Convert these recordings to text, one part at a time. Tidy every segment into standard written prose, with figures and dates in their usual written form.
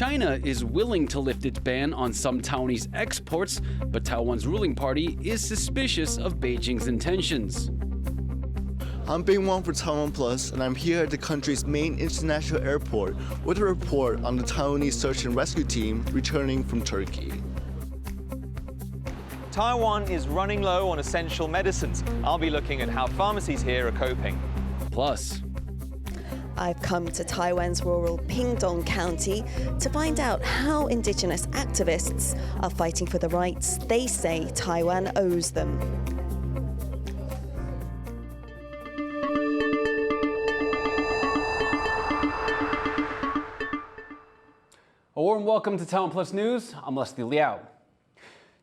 China is willing to lift its ban on some Taiwanese exports, but Taiwan's ruling party is suspicious of Beijing's intentions. I'm Bing Wang for TaiwanPlus, and I'm here at the country's main international airport with a report on the Taiwanese search and rescue team returning from Turkey. Taiwan is running low on essential medicines. I'll be looking at how pharmacies here are coping. Plus, I've come to Taiwan's rural Pingdong County to find out how Indigenous activists are fighting for the rights they say Taiwan owes them. a warm welcome to TaiwanPlus News. I'm Liao.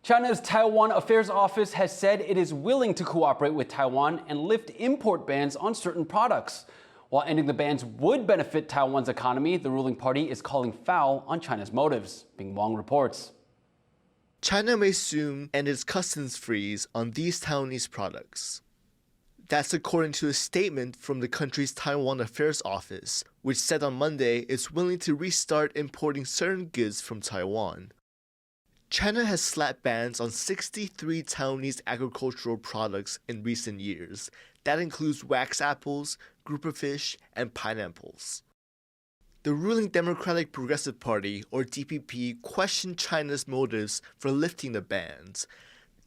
China's Taiwan Affairs Office has said it is willing to cooperate with Taiwan and lift import bans on certain products. While ending the bans would benefit Taiwan's economy, the ruling party is calling foul on China's motives. Bing Wang reports. China may soon end its customs freeze on these Taiwanese products. That's according to a statement from the country's Taiwan Affairs Office, which said on Monday it's willing to restart importing certain goods from Taiwan. China has slapped bans on 63 Taiwanese agricultural products in recent years. That includes wax apples, grouper fish, and pineapples. The ruling Democratic Progressive Party, or DPP, questioned China's motives for lifting the bans.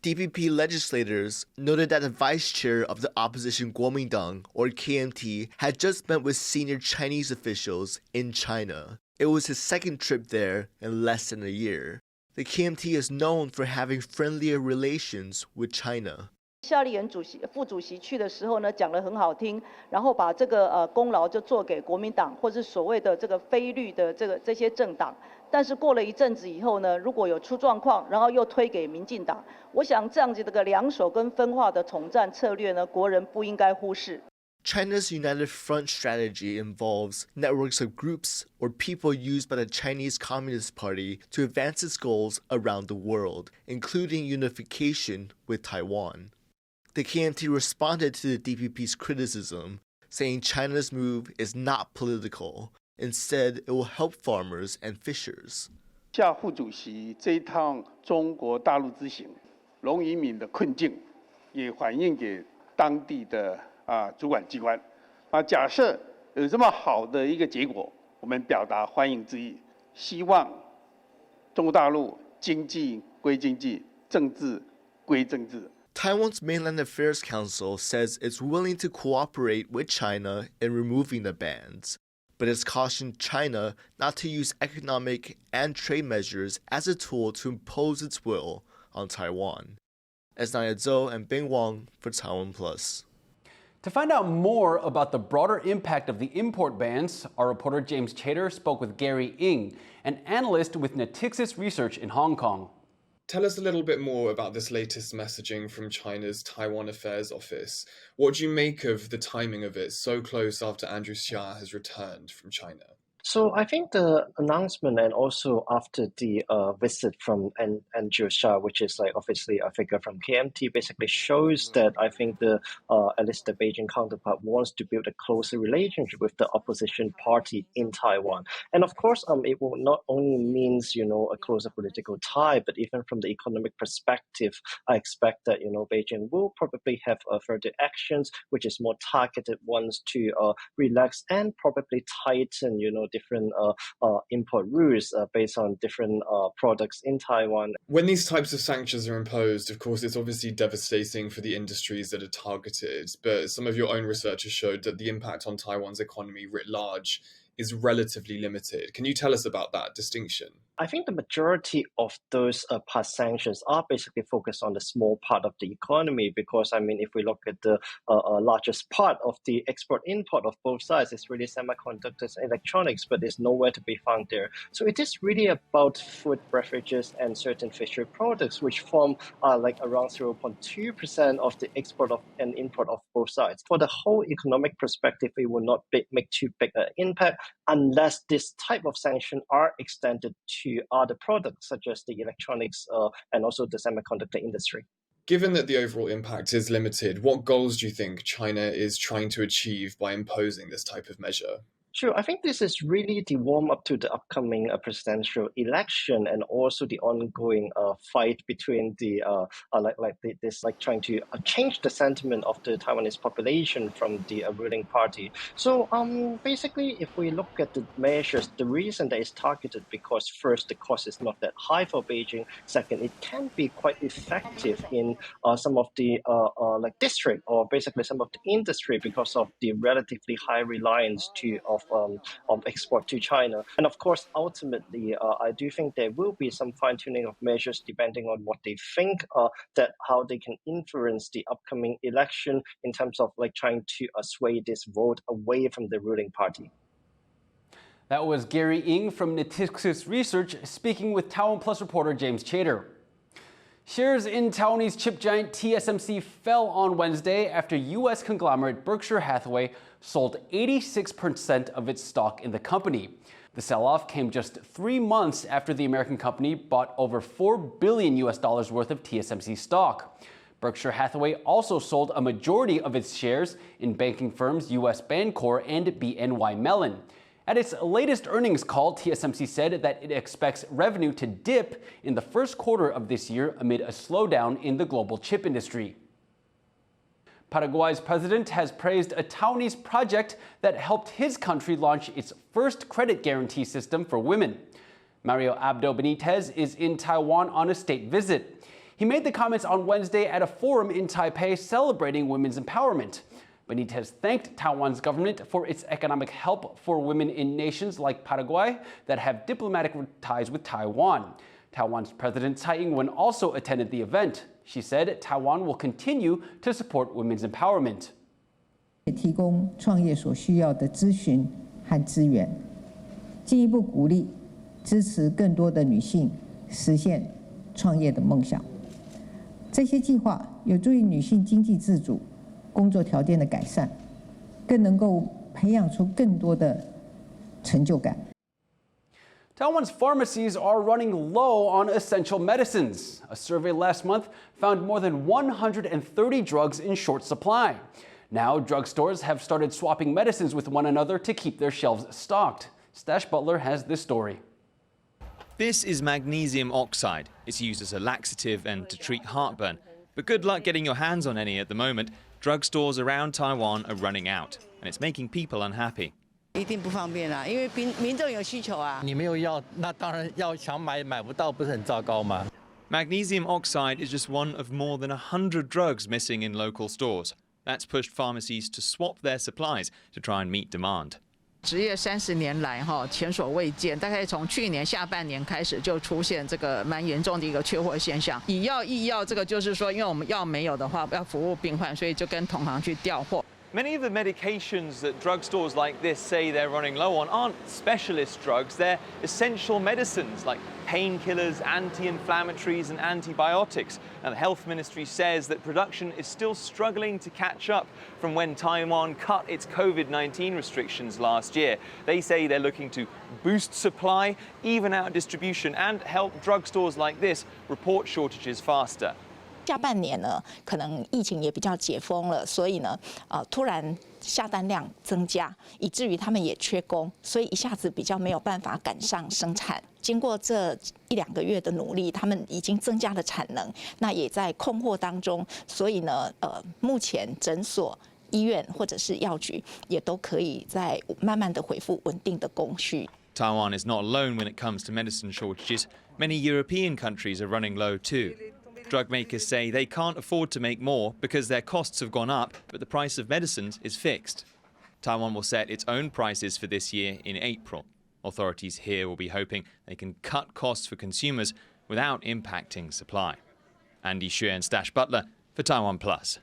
DPP legislators noted that the vice chair of the opposition Kuomintang, or KMT, had just met with senior Chinese officials in China. It was his second trip there in less than a year. The KMT is known for having friendlier relations with China. 夏立言副主席去的时候呢，讲得很好听，然后把这个功劳就做给国民党或是所谓的这个非绿的这些政党。但是过了一阵子以后呢，如果有出状况，然后又推给民进党，我想这样子这个两手跟分化的统战策略呢，国人不应该忽视。 China's United Front strategy involves networks of groups or people used by the Chinese Communist Party to advance its goals around the world, including unification with Taiwan. The KMT responded to the DPP's criticism, saying China's move is not political. Instead, it will help farmers and fishers. 夏副主席这一趟中国大陆之行，农渔民的困境，也反映给当地的主管机关。假设有这么好的一个结果，我们表达欢迎之意，希望中国大陆经济归经济，政治归政治。 Taiwan's Mainland Affairs Council says it's willing to cooperate with China in removing the bans, but it's cautioned China not to use economic and trade measures as a tool to impose its will on Taiwan. As Naya Zhou and Bing Wang for TaiwanPlus. To find out more about the broader impact of the import bans, our reporter James Chater spoke with Gary Ng, an analyst with Natixis Research in Hong Kong. Tell us a little bit more about this latest messaging from China's Taiwan Affairs Office. What do you make of the timing of it so close after Andrew Xia has returned from China? So I think the announcement and also after the visit from Andrew Xia, which is like obviously a figure from KMT, basically shows that I think at least the Beijing counterpart wants to build a closer relationship with the opposition party in Taiwan. And of course, it will not only means, a closer political tie, but even from the economic perspective, I expect that, Beijing will probably have further actions, which is more targeted ones to relax and probably tighten, different import rules based on different products in Taiwan. When these types of sanctions are imposed, of course, it's obviously devastating for the industries that are targeted, but some of your own research has showed that the impact on Taiwan's economy writ large is relatively limited. Can you tell us about that distinction? I think the majority of those past sanctions are basically focused on the small part of the economy because, if we look at the largest part of the export-import of both sides, it's really semiconductors and electronics, but it's nowhere to be found there. So it is really about food, beverages, and certain fishery products, which form like around 0.2% of the export of and import of both sides. For the whole economic perspective, it will not make too big an impact unless this type of sanction are extended to other products such as the electronics and also the semiconductor industry. Given that the overall impact is limited, what goals do you think China is trying to achieve by imposing this type of measure? Sure, I think this is really the warm up to the upcoming presidential election, and also the ongoing fight between the trying to change the sentiment of the Taiwanese population from the ruling party. So basically, if we look at the measures, the reason that it's targeted because first the cost is not that high for Beijing. Second, it can be quite effective in some of the district or basically some of the industry because of the relatively high reliance of export to China. And of course, ultimately, I do think there will be some fine-tuning of measures depending on what they think that how they can influence the upcoming election in terms of trying to sway this vote away from the ruling party. That was Gary Ng from Natixis Research speaking with TaiwanPlus reporter James Chater. Shares in Taiwanese chip giant TSMC fell on Wednesday after U.S. conglomerate Berkshire Hathaway sold 86% of its stock in the company. The sell-off came just 3 months after the American company bought over $4 billion worth of TSMC stock. Berkshire Hathaway also sold a majority of its shares in banking firms U.S. Bancorp and BNY Mellon. At its latest earnings call, TSMC said that it expects revenue to dip in the first quarter of this year amid a slowdown in the global chip industry. Paraguay's president has praised a Taiwanese project that helped his country launch its first credit guarantee system for women. Mario Abdo Benitez is in Taiwan on a state visit. He made the comments on Wednesday at a forum in Taipei celebrating women's empowerment. Benitez thanked Taiwan's government for its economic help for women in nations like Paraguay that have diplomatic ties with Taiwan. Taiwan's President Tsai Ing-wen also attended the event. She said Taiwan will continue to support women's empowerment. 提供创业所需要的咨询和资源，进一步鼓励支持更多的女性实现创业的梦想。这些计划有助于女性经济自主、工作条件的改善，更能够培养出更多的成就感。 Taiwan's pharmacies are running low on essential medicines. A survey last month found more than 130 drugs in short supply. Now, drugstores have started swapping medicines with one another to keep their shelves stocked. Stash Butler has this story. This is magnesium oxide. It's used as a laxative and to treat heartburn. But good luck getting your hands on any at the moment. Drugstores around Taiwan are running out, and it's making people unhappy. 一定不方便啦，因为民众有需求啊。你没有药，那当然要想买买不到，不是很糟糕吗？ Magnesium oxide is just one of more than 100 drugs missing in local stores. That's pushed pharmacies to swap their supplies to try and meet demand. 职业30年来前所未见，大概从去年下半年开始就出现这个蛮严重的一个缺货现象。以药易药，这个就是说，因为我们药没有的话，要服务病患，所以就跟同行去调货。 Many of the medications that drugstores like this say they're running low on aren't specialist drugs, they're essential medicines like painkillers, anti-inflammatories and antibiotics. And the Health Ministry says that production is still struggling to catch up from when Taiwan cut its COVID-19 restrictions last year. They say they're looking to boost supply, even out distribution and help drugstores like this report shortages faster. 下半年呢，可能疫情也比较解封了，所以呢，突然下单量增加，以至于他们也缺工，所以一下子比较没有办法赶上生产。经过这1-2个月的努力，他们已经增加了产能，那也在供货当中，所以呢，目前诊所、医院或者是药局也都可以在慢慢的恢复稳定的供需。 Taiwan is not alone when it comes to medicine shortages. Many European countries are running low too. Drug makers say they can't afford to make more because their costs have gone up, but the price of medicines is fixed. Taiwan will set its own prices for this year in April. Authorities here will be hoping they can cut costs for consumers without impacting supply. Andy Xue and Stash Butler for TaiwanPlus.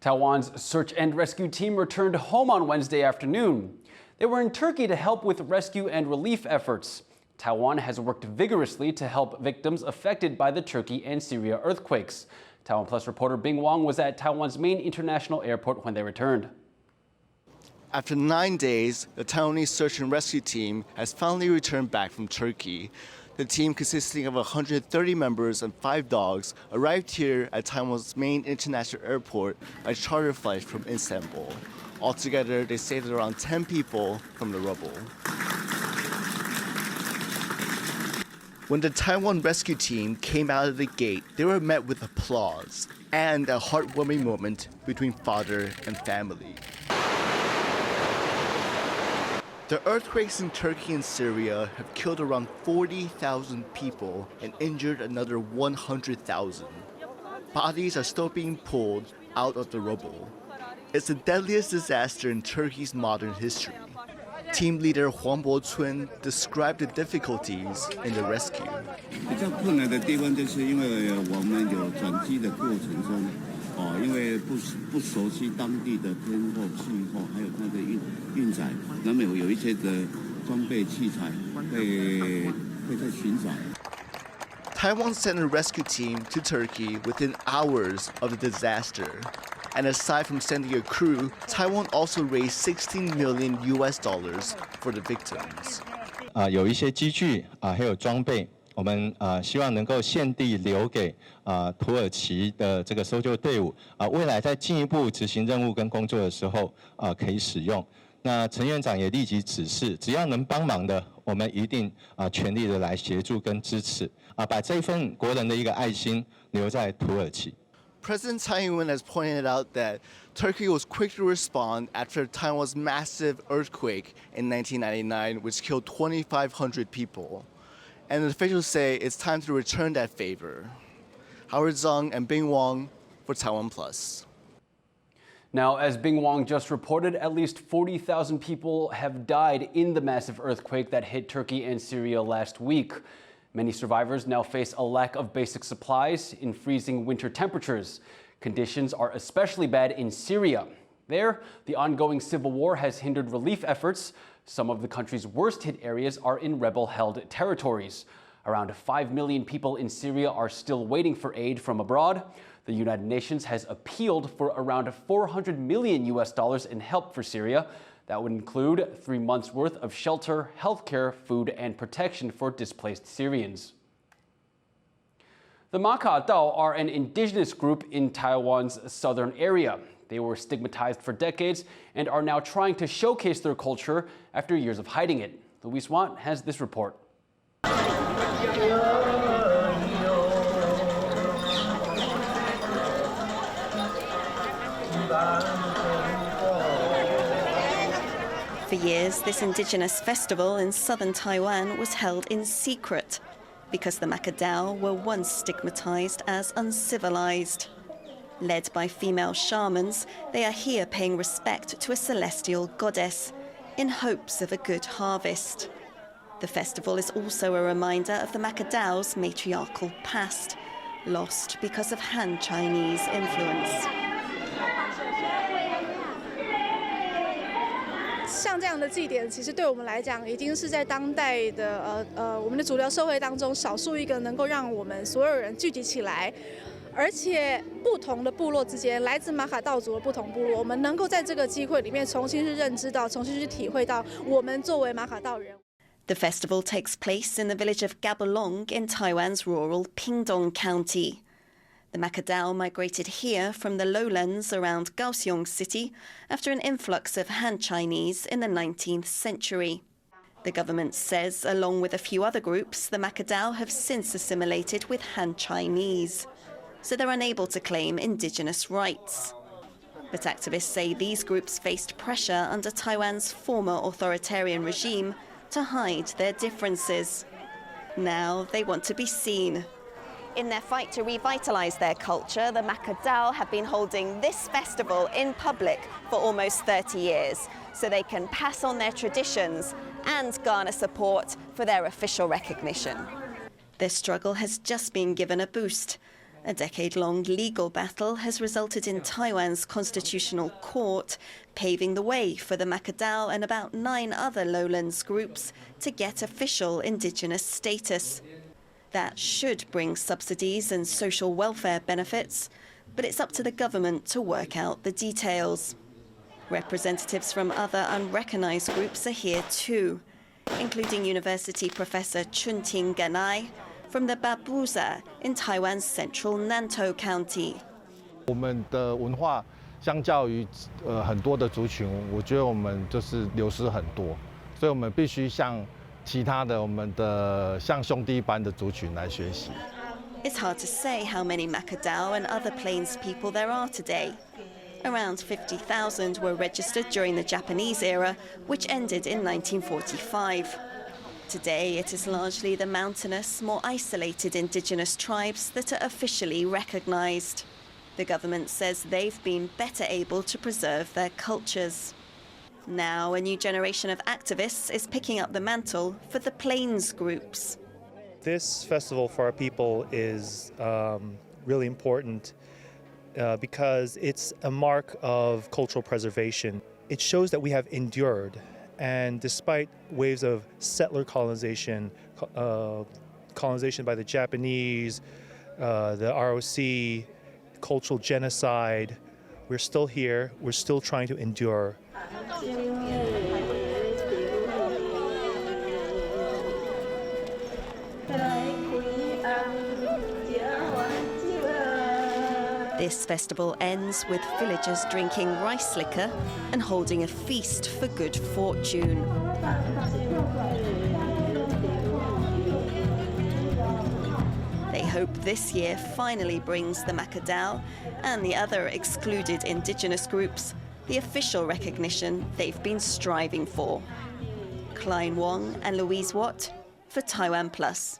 Taiwan's search and rescue team returned home on Wednesday afternoon. They were in Turkey to help with rescue and relief efforts. Taiwan has worked vigorously to help victims affected by the Turkey and Syria earthquakes. TaiwanPlus reporter Bing Wang was at Taiwan's main international airport when they returned. After 9 days, the Taiwanese search and rescue team has finally returned back from Turkey. The team, consisting of 130 members and 5 dogs, arrived here at Taiwan's main international airport by charter flight from Istanbul. Altogether, they saved around 10 people from the rubble. When the Taiwan rescue team came out of the gate, they were met with applause and a heartwarming moment between father and family. The earthquakes in Turkey and Syria have killed around 40,000 people and injured another 100,000. Bodies are still being pulled out of the rubble. It's the deadliest disaster in Turkey's modern history. Team leader Huang Bo-chun described the difficulties in the rescue. 比较困难的地方就是因为我们有转机的过程中，因为不熟悉当地的天候、气候，还有它的运载，那么有一些的装备器材会在寻找。 Taiwan sent a rescue team to Turkey within hours of the disaster. And aside from sending a crew, Taiwan also raised $16 million for the victims. 有一些机具还有装备，我们希望能够现地留给土耳其的这个搜救队伍未来在进一步执行任务跟工作的时候可以使用。那陈院长也立即指示，只要能帮忙的，我们一定全力的来协助跟支持把这份国人的一个爱心留在土耳其。 President Tsai Ing-wen has pointed out that Turkey was quick to respond after Taiwan's massive earthquake in 1999, which killed 2,500 people. And officials say it's time to return that favor. Howard Zhang and Bing Wang for TaiwanPlus. Now, as Bing Wang just reported, at least 40,000 people have died in the massive earthquake that hit Turkey and Syria last week. Many survivors now face a lack of basic supplies in freezing winter temperatures. Conditions are especially bad in Syria. There, the ongoing civil war has hindered relief efforts. Some of the country's worst-hit areas are in rebel-held territories. Around 5 million people in Syria are still waiting for aid from abroad. The United Nations has appealed for around $400 million in help for Syria. That would include 3 months' worth of shelter, healthcare, food, and protection for displaced Syrians. The Macadel are an indigenous group in Taiwan's southern area. They were stigmatized for decades and are now trying to showcase their culture after years of hiding it. Luis Want has this report. For years, this indigenous festival in southern Taiwan was held in secret because the Macadel were once stigmatized as uncivilized. Led by female shamans, they are here paying respect to a celestial goddess in hopes of a good harvest. The festival is also a reminder of the Macadel's matriarchal past, lost because of Han Chinese influence. 像这样的祭典，其实对我们来讲，已经是在当代的我们的主流社会当中，少数一个能够让我们所有人聚集起来，而且不同的部落之间，来自马卡道族的不同部落，我们能够在这个机会里面重新去认知到，重新去体会到我们作为马卡道人。 The festival takes place in the village of Gabolong in Taiwan's rural Pingdong County. The Macadel migrated here from the lowlands around Kaohsiung City after an influx of Han Chinese in the 19th century. The government says, along with a few other groups, the Macadel have since assimilated with Han Chinese, so they're unable to claim indigenous rights. But activists say these groups faced pressure under Taiwan's former authoritarian regime to hide their differences. Now they want to be seen. In their fight to revitalize their culture, the Macadel have been holding this festival in public for almost 30 years, so they can pass on their traditions and garner support for their official recognition. Their struggle has just been given a boost. A decade-long legal battle has resulted in Taiwan's constitutional court paving the way for the Macadel and about 9 other lowlands groups to get official indigenous status. That should bring subsidies and social welfare benefits, but it's up to the government to work out the details. Representatives from other unrecognized groups are here too, including university professor Chunting Ganai from the Babuza in Taiwan's central Nantou County. 我们的文化相较于很多的族群，我觉得我们就是流失很多，所以我们必须向其他的我们的像兄弟般的族群来学习。It's hard to say how many Macadel and other Plains people there are today. Around 50,000 were registered during the Japanese era, which ended in 1945. Today, it is largely the mountainous, more isolated indigenous tribes that are officially recognized. The government says they've been better able to preserve their cultures. Now, a new generation of activists is picking up the mantle for the Plains groups. This festival for our people is really important because it's a mark of cultural preservation. It shows that we have endured, and despite waves of settler colonization, colonization by the Japanese, the ROC, cultural genocide, we're still here, we're still trying to endure. This festival ends with villagers drinking rice liquor and holding a feast for good fortune. They hope this year finally brings the Macadel and the other excluded indigenous groups the official recognition they've been striving for. Klein Wong and Louise Watt for TaiwanPlus.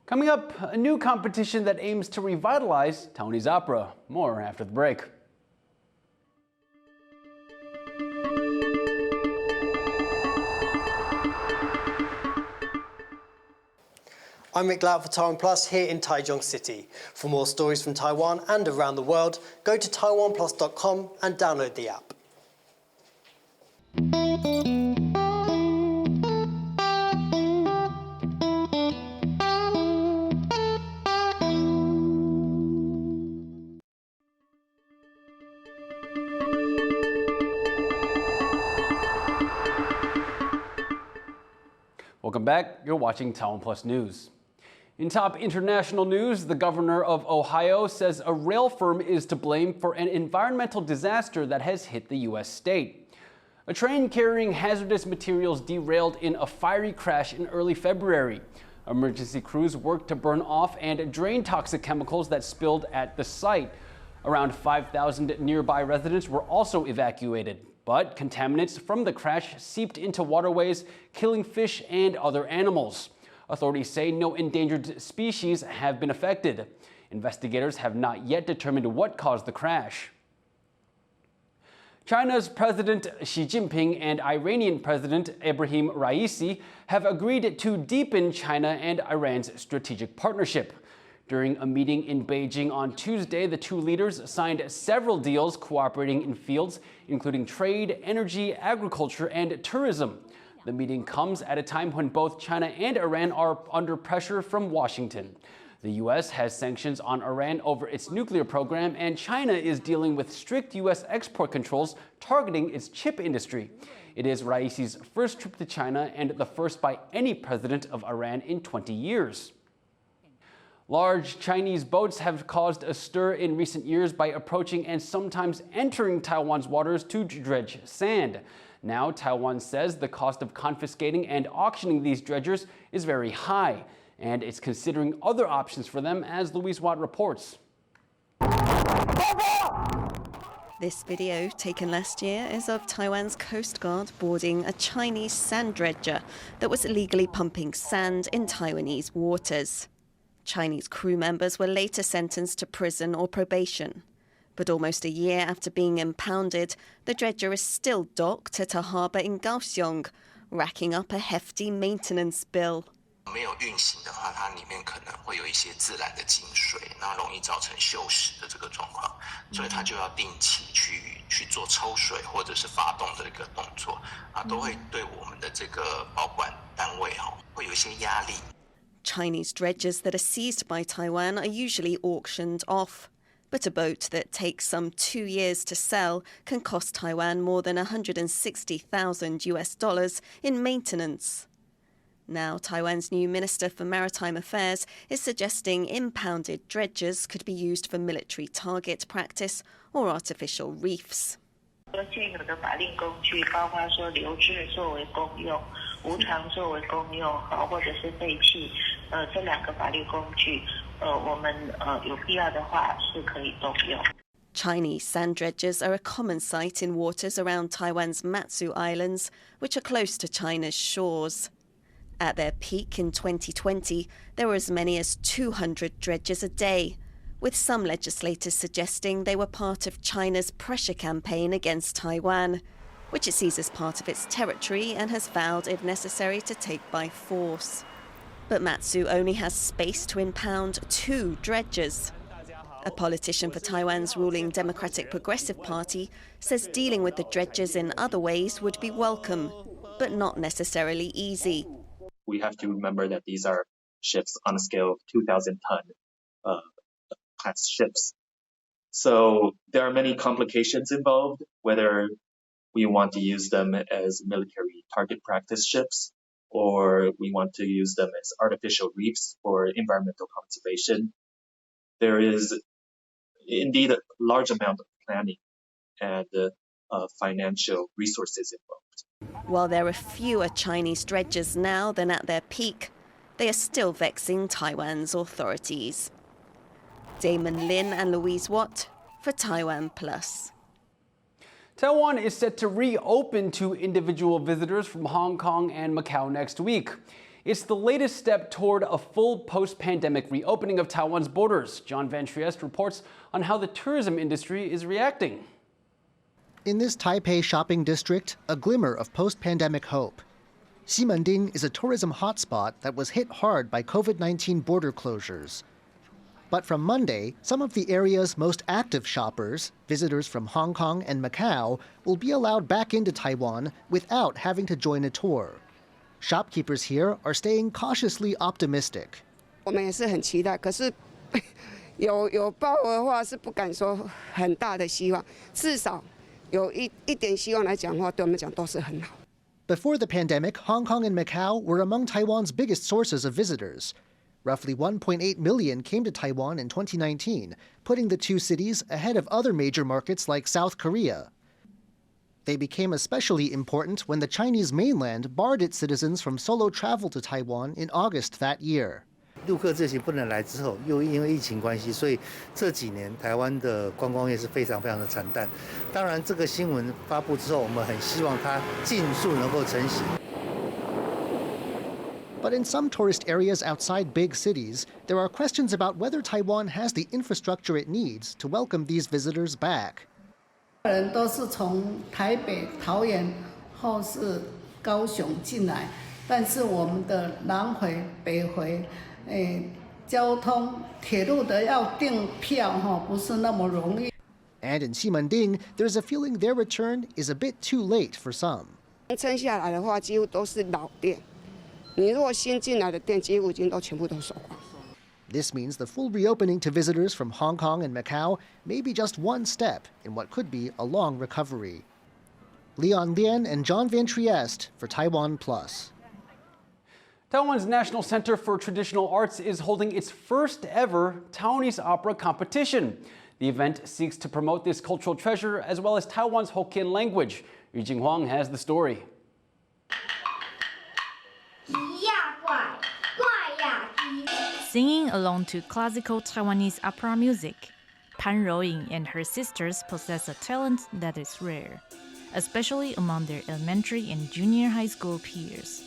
Coming up, a new competition that aims to revitalize Taiwanese opera. More after the break. I'm Liao for TaiwanPlus here in Taichung City. For more stories from Taiwan and around the world, go to TaiwanPlus.com and download the app. Welcome back. You're watching TaiwanPlus News. In top international news, the governor of Ohio says a rail firm is to blame for an environmental disaster that has hit the U.S. state. A train carrying hazardous materials derailed in a fiery crash in early February. Emergency crews worked to burn off and drain toxic chemicals that spilled at the site. Around 5,000 nearby residents were also evacuated. But contaminants from the crash seeped into waterways, killing fish and other animals. Authorities say no endangered species have been affected. Investigators have not yet determined what caused the crash. China's President Xi Jinping and Iranian President Ebrahim Raisi have agreed to deepen China and Iran's strategic partnership. During a meeting in Beijing on Tuesday, the two leaders signed several deals cooperating in fields including trade, energy, agriculture, and tourism. The meeting comes at a time when both China and Iran are under pressure from Washington. The U.S. has sanctions on Iran over its nuclear program, and China is dealing with strict U.S. export controls targeting its chip industry. It is Raisi's first trip to China and the first by any president of Iran in 20 years. Large Chinese boats have caused a stir in recent years by approaching and sometimes entering Taiwan's waters to dredge sand. Now, Taiwan says the cost of confiscating and auctioning these dredgers is very high, and it's considering other options for them, as Louise Watt reports. This video, taken last year, is of Taiwan's Coast Guard boarding a Chinese sand dredger that was illegally pumping sand in Taiwanese waters. Chinese crew members were later sentenced to prison or probation. But almost a year after being impounded, the dredger is still docked at a harbour in Kaohsiung, racking up a hefty maintenance bill. 没有运行的话，它里面可能会有一些自然的进水，那容易造成锈蚀的这个状况，所以它就要定期去做抽水或者是发动的一个动作，都会对我们的这个保管单位会有一些压力。Chinese dredgers that are seized by Taiwan are usually auctioned off. But a boat that takes some 2 years to sell can cost Taiwan more than $160,000 in maintenance. Now, Taiwan's new Minister for Maritime Affairs is suggesting impounded dredgers could be used for military target practice or artificial reefs. 现有的法令工具，包括说留置作为公用、无偿作为公用，或者是废弃，这两个法律工具，我们有必要的话是可以动用。 Chinese sand dredgers are a common sight in waters around Taiwan's Matsu Islands, which are close to China's shores. At their peak in 2020, there were as many as 200 dredgers a day, with some legislators suggesting they were part of China's pressure campaign against Taiwan, which it sees as part of its territory and has vowed, if necessary, to take by force. But Matsu only has space to impound 2 dredgers. A politician for Taiwan's ruling Democratic Progressive Party says dealing with the dredgers in other ways would be welcome, but not necessarily easy. We have to remember that these are ships on a scale of 2,000-ton class ships. So there are many complications involved, whether we want to use them as military target practice ships, or we want to use them as artificial reefs for environmental conservation. There is indeed a large amount of planning and financial resources involved. While there are fewer Chinese dredgers now than at their peak, they are still vexing Taiwan's authorities. Damon Lin and Louise Watt for TaiwanPlus. Taiwan is set to reopen to individual visitors from Hong Kong and Macau next week. It's the latest step toward a full post-pandemic reopening of Taiwan's borders. John Van Trieste reports on how the tourism industry is reacting. In this Taipei shopping district, a glimmer of post-pandemic hope. Ximending is a tourism hotspot that was hit hard by COVID-19 border closures. But from Monday, some of the area's most active shoppers, visitors from Hong Kong and Macau, will be allowed back into Taiwan without having to join a tour. Shopkeepers here are staying cautiously optimistic. 我们也是很期待，可是有报的话是不敢说很大的希望，至少有一点希望来讲的话，对我们讲都是很好。 Before the pandemic, Hong Kong and Macau were among Taiwan's biggest sources of visitors. Roughly 1.8 million came to Taiwan in 2019, putting the two cities ahead of other major markets like South Korea. They became especially important when the Chinese mainland barred its citizens from solo travel to Taiwan in August that year. 陆客这些不能来之后，又因为疫情关系，所以这几年台湾的观光业是非常的惨淡。当然，这个新闻发布之后，我们很希望它尽速能够成型。 But in some tourist areas outside big cities, there are questions about whether Taiwan has the infrastructure it needs to welcome these visitors back. 人都是从台北、桃园或是高雄进来，但是我们的南回、北回，交通铁路的要订票不是那么容易。And in Ximending, there's a feeling their return is a bit too late for some. 撑下来的话，几乎都是老店。你如果新进来的店，几乎已经都全部都收光。 This means the full reopening to visitors from Hong Kong and Macau may be just one step in what could be a long recovery. Leon Lien and John Van Trieste for TaiwanPlus. Taiwan's National Center for Traditional Arts is holding its first ever Taiwanese opera competition. The event seeks to promote this cultural treasure as well as Taiwan's Hokkien language. Yu Jing Huang has the story. Singing along to classical Taiwanese opera music, Pan Roying and her sisters possess a talent that is rare, especially among their elementary and junior high school peers.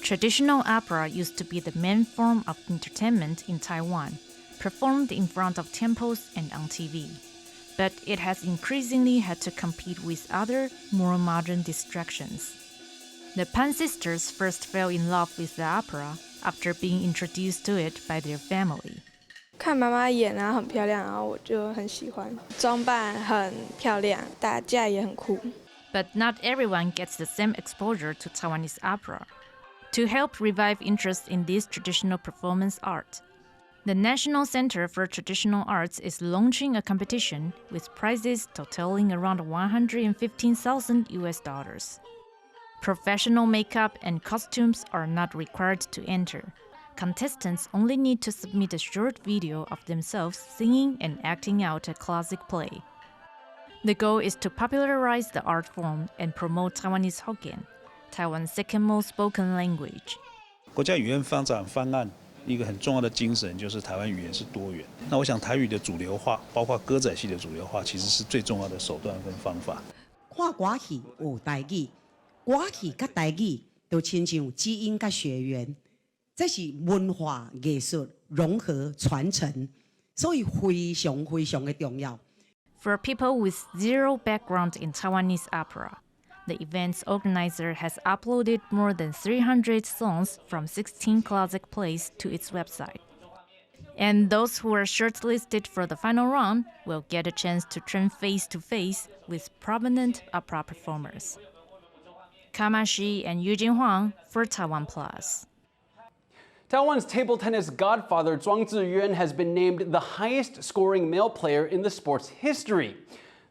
Traditional opera used to be the main form of entertainment in Taiwan, performed in front of temples and on TV. But it has increasingly had to compete with other, more modern distractions. The Pan sisters first fell in love with the opera after being introduced to it by their family. 看妈妈演啊，很漂亮，然后我就很喜欢。装扮很漂亮，打架也很酷。But not everyone gets the same exposure to Taiwanese opera. To help revive interest in this traditional performance art, the National Center for Traditional Arts is launching a competition with prizes totaling around $115,000 US. Professional makeup and costumes are not required to enter. Contestants only need to submit a short video of themselves singing and acting out a classic play. The goal is to popularize the art form and promote Taiwanese Hokkien, Taiwan's second most spoken language. 国家语言发展方案一个很重要的精神就是台湾语言是多元。那我想台语的主流化，包括歌仔戏的主流化，其实是最重要的手段跟方法。看歌戏有台语，歌戏甲台语都亲像基因甲血缘。 这是文化艺术融合传承，所以非常的重要。For people with zero background in Taiwanese opera, the event's organizer has uploaded more than 300 songs from 16 classic plays to its website. And those who are shortlisted for the final round will get a chance to train face-to-face with prominent opera performers. Kamashi and Eugene Huang for TaiwanPlus. Taiwan's table tennis godfather Zhuang Ziyuan has been named the highest-scoring male player in the sport's history.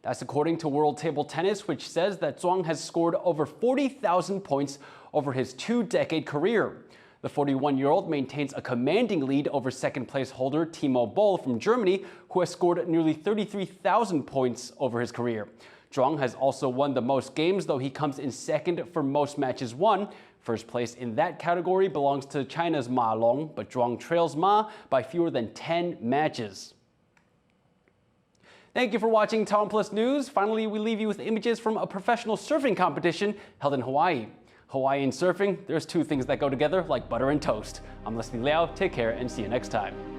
That's according to World Table Tennis, which says that Zhuang has scored over 40,000 points over his two-decade career. The 41-year-old maintains a commanding lead over second-place holder Timo Boll from Germany, who has scored nearly 33,000 points over his career. Zhuang has also won the most games, though he comes in second for most matches won. First place in that category belongs to China's Ma Long, but Zhuang trails Ma by fewer than 10 matches. Thank you for watching TaiwanPlus News. Finally, we leave you with images from a professional surfing competition held in Hawaii. Hawaii and surfing, there's two things that go together like butter and toast. I'm Liao. Take care and see you next time.